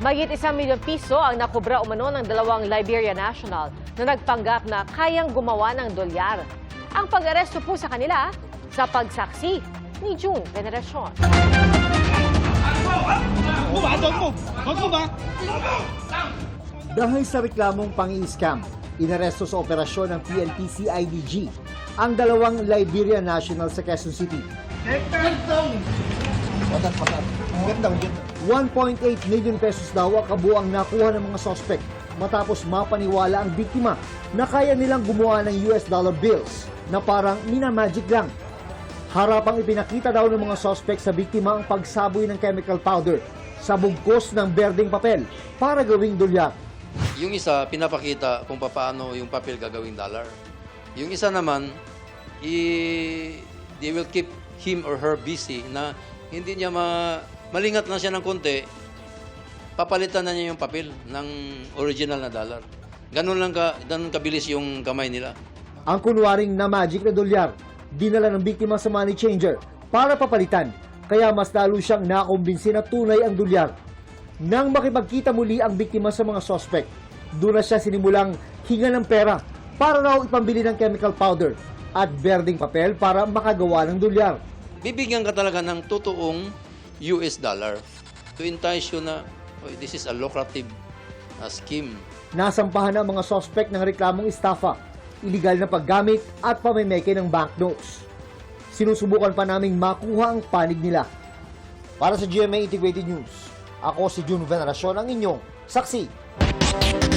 Mahigit 1 milyong piso ang nakubra umano ng dalawang Liberia national na nagpanggap na kayang gumawa ng dolyar. Ang pag-aresto po sa kanila sa pagsaksi ni June Veneracion. Dahil sa reklamong pang-i-scam, inaresto sa operasyon ng PNP-CIDG ang dalawang Liberia national sa Quezon City. 1.8 million pesos daw ang kabuang nakuha ng mga sospek matapos mapaniwala ang biktima na kaya nilang gumawa ng US dollar bills na parang minamagic lang. Harapang ipinakita daw ng mga sospek sa biktima ang pagsaboy ng chemical powder sa bugkos ng berdeng papel para gawing dolyar. Yung isa, pinapakita kung paano yung papel gagawing dollar. Yung isa naman, they will keep him or her busy na hindi niya malingat na siya ng konti, papalitan na niya yung papel ng original na dollar. Ganun kabilis yung kamay nila. Ang kunwaring na magic na dolyar, dinala ng biktima sa money changer para papalitan, kaya mas lalo siyang nakumbinsi na tunay ang dolyar. Nang makipagkita muli ang biktima sa mga suspect, doon na siya sinimulang hinga ng pera para raw ipambili ng chemical powder at berdeng papel para makagawa ng dolyar. Bibigyan ka talaga ng totoong US dollar to entice you na this is a lucrative scheme. Nasampahan na ang mga suspect ng reklamong estafa, iligal na paggamit at pamemeke ng banknotes. Sinusubukan pa naming makuha ang panig nila. Para sa GMA Integrated News, ako si June Veneracion, ang inyong saksi.